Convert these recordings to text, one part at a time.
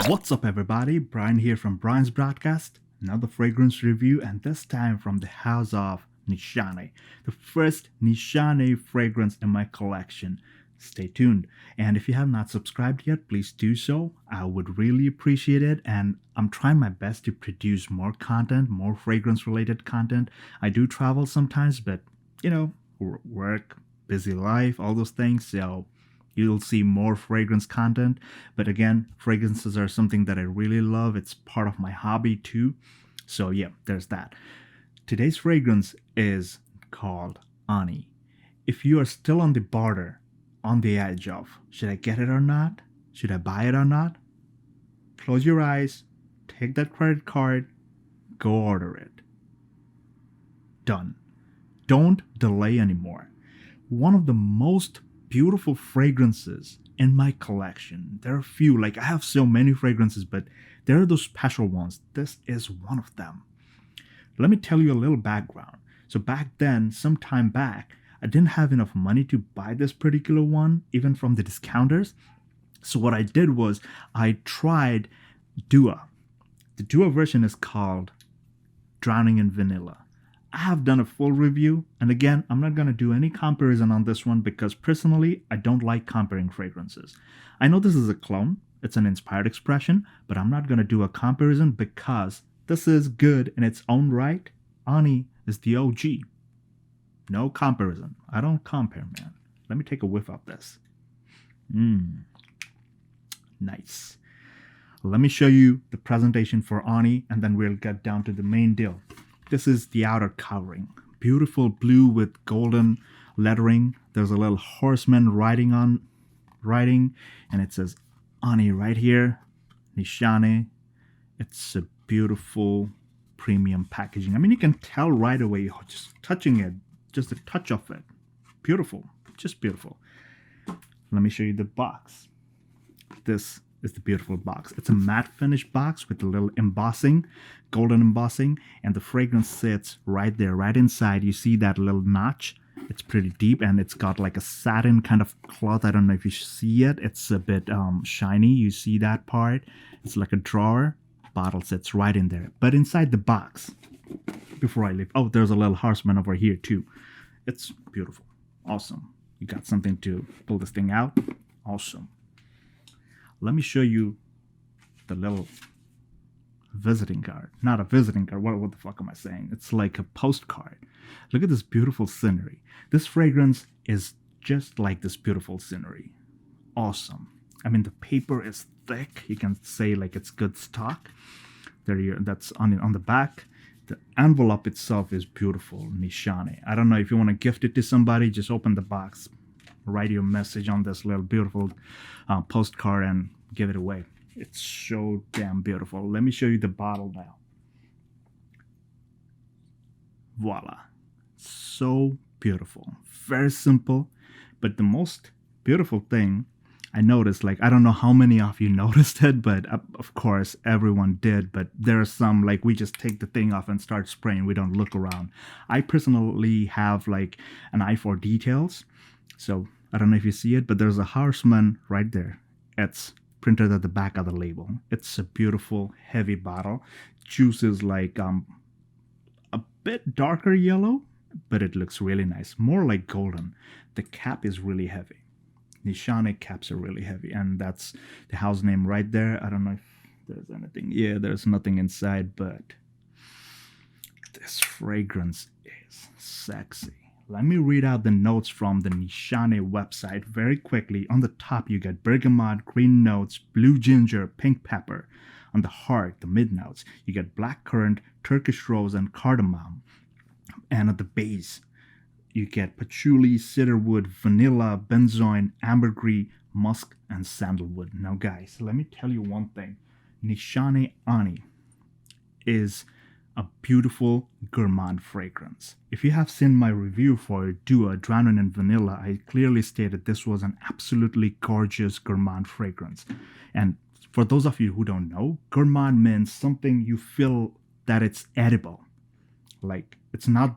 What's up, everybody? Brian here from Brian's Broadcast. Another fragrance review, and this time from the house of Nishane, the first Nishane fragrance in my collection. Stay tuned. And if you have not subscribed yet, please do so. I would really appreciate it. And I'm trying my best to produce more content, more fragrance related content. I do travel sometimes, but work, busy life, all those things. So you'll see more fragrance content. But again, fragrances are something that I really love. It's part of my hobby too. So yeah, there's that. Today's fragrance is called Ani. If you are still on the border, on the edge of, should I get it or not? Should I buy it or not? Close your eyes, take that credit card, go order it. Done. Don't delay anymore. One of the most beautiful fragrances in my collection. There are a few, like I have so many fragrances, but there are those special ones. This is one of them. Let me tell you a little background. So back then, some time back, I didn't have enough money to buy this particular one, even from the discounters. So what I did was I tried Dua. The Dua version is called Drowning in Vanilla. I have done a full review, and again, I'm not going to do any comparison on this one because personally, I don't like comparing fragrances. I know this is a clone, it's an inspired expression, but I'm not going to do a comparison because this is good in its own right. Ani is the OG. No comparison. I don't compare, man. Let me take a whiff of this. Nice. Let me show you the presentation for Ani, and then we'll get down to the main deal. This is the outer covering. Beautiful blue with golden lettering. There's a little horseman riding, and it says Ani right here. Nishane. It's a beautiful premium packaging. I mean, you can tell right away just touching it, just a touch of it. Beautiful, just beautiful. Let me show you the box. This is the beautiful box. It's a matte finish box with a little embossing, golden embossing, and the fragrance sits right there, right inside. You see that little notch? It's pretty deep, and it's got like a satin kind of cloth. I don't know if you see it. It's a bit shiny. You see that part? It's like a drawer. Bottle sits right in there. But inside the box, before I leave, oh, there's a little horseman over here too. It's beautiful. Awesome. You got something to pull this thing out. Awesome. Let me show you the little visiting card. Not a visiting card. What the fuck am I saying? It's like a postcard. Look at this beautiful scenery. This fragrance is just like this beautiful scenery. Awesome. I mean, the paper is thick. You can say like it's good stock. That's on the back. The envelope itself is beautiful. Nishane. I don't know if you want to gift it to somebody. Just open the box, write your message on this little beautiful postcard, and give it away. It's so damn beautiful. Let me show you the bottle now. Voila. So beautiful. Very simple. But the most beautiful thing I noticed, like, I don't know how many of you noticed it, but of course everyone did, but there are some, like, we just take the thing off and start spraying. We don't look around. I personally have like an eye for details. So I don't know if you see it, but there's a horseman right there. It's printed at the back of the label. It's a beautiful, heavy bottle. Juice is like a bit darker yellow, but it looks really nice. More like golden. The cap is really heavy. Nishane caps are really heavy, and that's the house name right there. I don't know if there's anything. Yeah, there's nothing inside, but this fragrance is sexy. Let me read out the notes from the Nishane website very quickly. On the top, you get bergamot, green notes, blue ginger, pink pepper. On the heart, the mid notes, you get blackcurrant, Turkish rose, and cardamom. And at the base, you get patchouli, cedarwood, vanilla, benzoin, ambergris, musk, and sandalwood. Now, guys, let me tell you one thing. Nishane Ani is a beautiful gourmand fragrance. If you have seen my review for Dua, Drowning in Vanilla, I clearly stated this was an absolutely gorgeous gourmand fragrance. And for those of you who don't know, gourmand means something you feel that it's edible. Like, it's not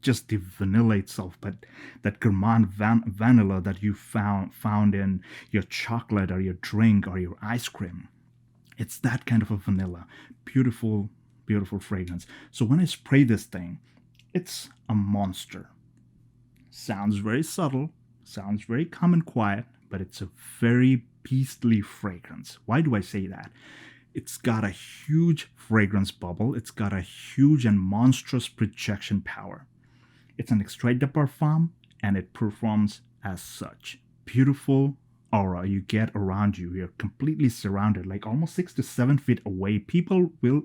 just the vanilla itself, but that gourmand vanilla that you found in your chocolate or your drink or your ice cream. It's that kind of a vanilla. Beautiful, beautiful fragrance. So when I spray this thing, it's a monster. Sounds very subtle, sounds very calm and quiet, but it's a very beastly fragrance. Why do I say that? It's got a huge fragrance bubble, it's got a huge and monstrous projection power. It's an extrait de parfum and it performs as such. Beautiful aura you get around you. You're completely surrounded, like almost 6 to 7 feet away. People will,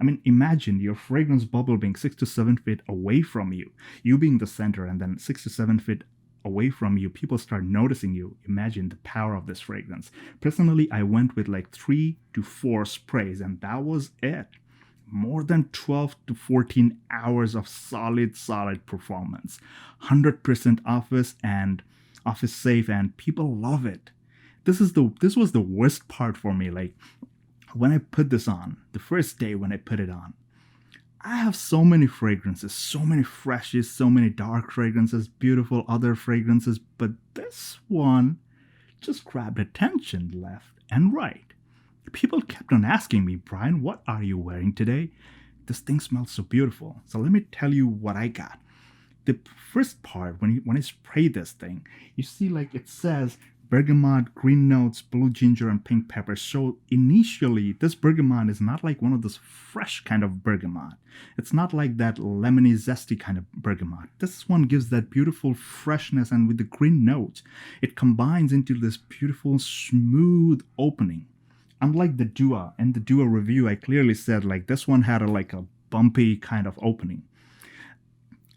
I mean, imagine your fragrance bubble being 6 to 7 feet away from you, you being the center, and then 6 to 7 feet away from you, people start noticing you. Imagine the power of this fragrance. Personally, I went with like 3 to 4 sprays, and that was it. More than 12 to 14 hours of solid performance. 100% office safe, and people love it. This was the worst part for me. Like when I put this on, the first day when I put it on, I have so many fragrances, so many freshes, so many dark fragrances, beautiful other fragrances, but this one just grabbed attention left and right. People kept on asking me, Brian, what are you wearing today? This thing smells so beautiful. So let me tell you what I got. The first part, when I spray this thing, you see like it says bergamot, green notes, blue ginger, and pink pepper. So initially, this bergamot is not like one of those fresh kind of bergamot. It's not like that lemony, zesty kind of bergamot. This one gives that beautiful freshness, and with the green notes, it combines into this beautiful, smooth opening. Unlike the Dua, in the Dua review, I clearly said like this one had like a bumpy kind of opening.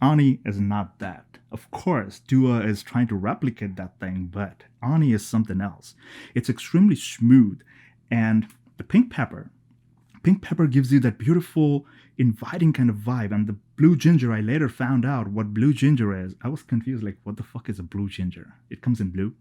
Ani is not that. Of course, Dua is trying to replicate that thing, but Ani is something else. It's extremely smooth, and the pink pepper gives you that beautiful, inviting kind of vibe. And the blue ginger, I later found out what blue ginger is. I was confused, like, what the fuck is a blue ginger? It comes in blue.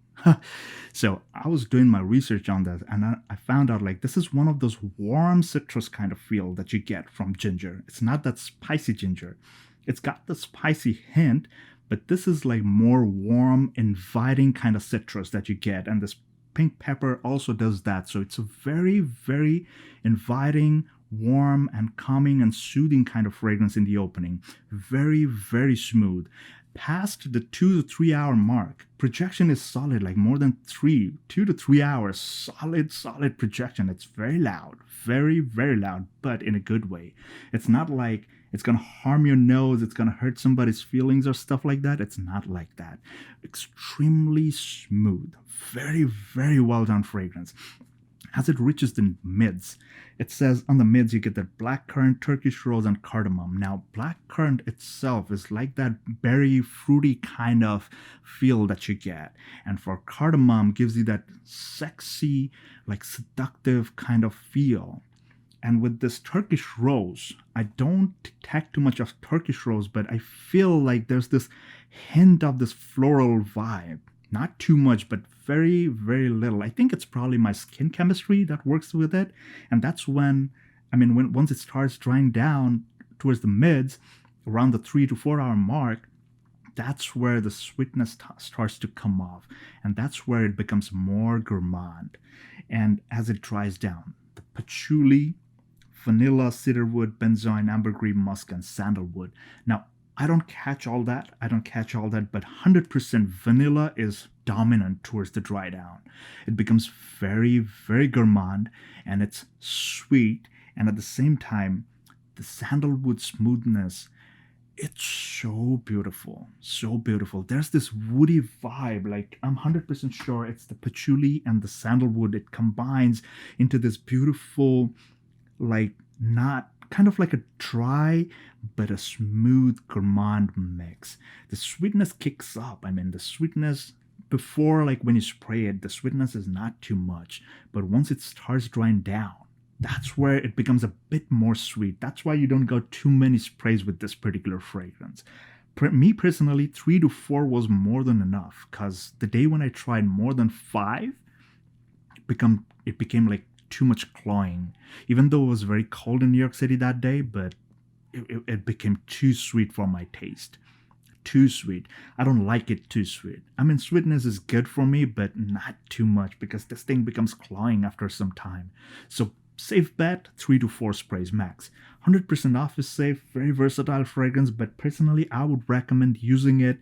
So I was doing my research on that, and I found out like this is one of those warm citrus kind of feel that you get from ginger. It's not that spicy ginger. It's got the spicy hint, but this is like more warm, inviting kind of citrus that you get. And this pink pepper also does that. So it's a very inviting, warm, and calming and soothing kind of fragrance in the opening. Very smooth. Past the 2 to 3 hour mark, projection is solid, like more than 2 to 3 hours. Solid projection. It's very loud, very loud, but in a good way. It's not like it's gonna harm your nose, it's gonna hurt somebody's feelings or stuff like that. It's not like that. Extremely smooth, very well done fragrance. As it reaches the mids, it says on the mids you get that blackcurrant, Turkish rose, and cardamom. Now, blackcurrant itself is like that berry, fruity kind of feel that you get. And for cardamom, gives you that sexy, like seductive kind of feel. And with this Turkish rose, I don't detect too much of Turkish rose, but I feel like there's this hint of this floral vibe. Not too much, but very little. I think it's probably my skin chemistry that works with it. And that's when once it starts drying down towards the mids, around the 3 to 4 hour mark, that's where the sweetness starts to come off. And that's where it becomes more gourmand. And as it dries down, the patchouli, vanilla, cedarwood, benzoin, ambergris, musk, and sandalwood. Now, I don't catch all that, but 100% vanilla is dominant towards the dry down. It becomes very gourmand, and it's sweet, and at the same time, the sandalwood smoothness, it's so beautiful. There's this woody vibe, like I'm 100% sure it's the patchouli and the sandalwood. It combines into this beautiful, like not kind of like a dry but a smooth gourmand mix. The sweetness kicks up. The sweetness before, like when you spray it, the sweetness is not too much, but once it starts drying down, that's where it becomes a bit more sweet. That's why you don't go too many sprays with this particular fragrance. Me personally, 3 to 4 was more than enough, because the day when I tried more than 5, it became like too much clawing. Even though it was very cold in New York City that day, but it became too sweet for my taste. Too sweet. I don't like it too sweet. Sweetness is good for me, but not too much, because this thing becomes clawing after some time. So safe bet, 3 to 4 sprays max. 100% office safe, very versatile fragrance, but personally I would recommend using it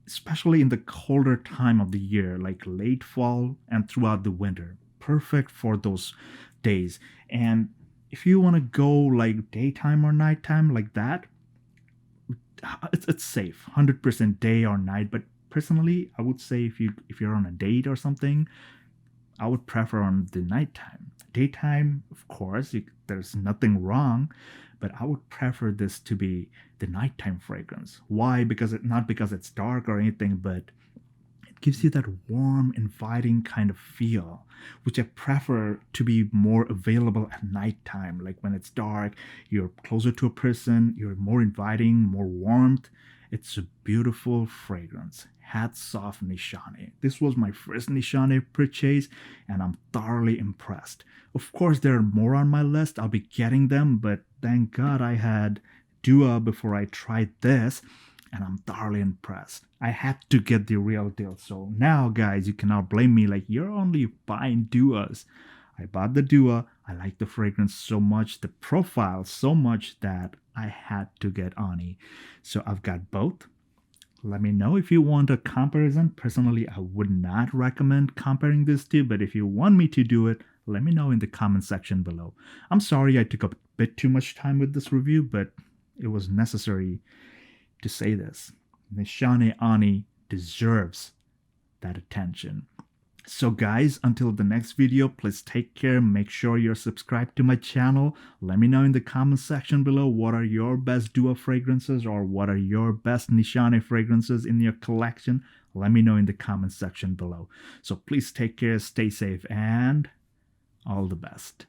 especially in the colder time of the year, like late fall and throughout the winter. Perfect for those days. And if you want to go like daytime or nighttime like that, it's safe, 100% day or night. But personally, I would say if you're on a date or something, I would prefer on the nighttime. Daytime, of course, there's nothing wrong, but I would prefer this to be the nighttime fragrance. Why? Not because it's dark or anything, but it gives you that warm, inviting kind of feel, which I prefer to be more available at nighttime. Like when it's dark, you're closer to a person, you're more inviting, more warmth. It's a beautiful fragrance. Hats off, Nishane. This was my first Nishane purchase, and I'm thoroughly impressed. Of course, there are more on my list. I'll be getting them, but thank God I had Dua before I tried this, and I'm thoroughly impressed. I had to get the real deal. So now, guys, you cannot blame me like you're only buying Duas. I bought the Dua. I like the fragrance so much, the profile so much that I had to get Ani. So I've got both. Let me know if you want a comparison. Personally, I would not recommend comparing these two, but if you want me to do it, let me know in the comment section below. I'm sorry I took a bit too much time with this review, but it was necessary to say this. Nishane Ani deserves that attention. So guys, until the next video, please take care. Make sure you're subscribed to my channel. Let me know in the comment section below what are your best Dua fragrances or what are your best Nishane fragrances in your collection. Let me know in the comment section below. So please take care, stay safe, and all the best.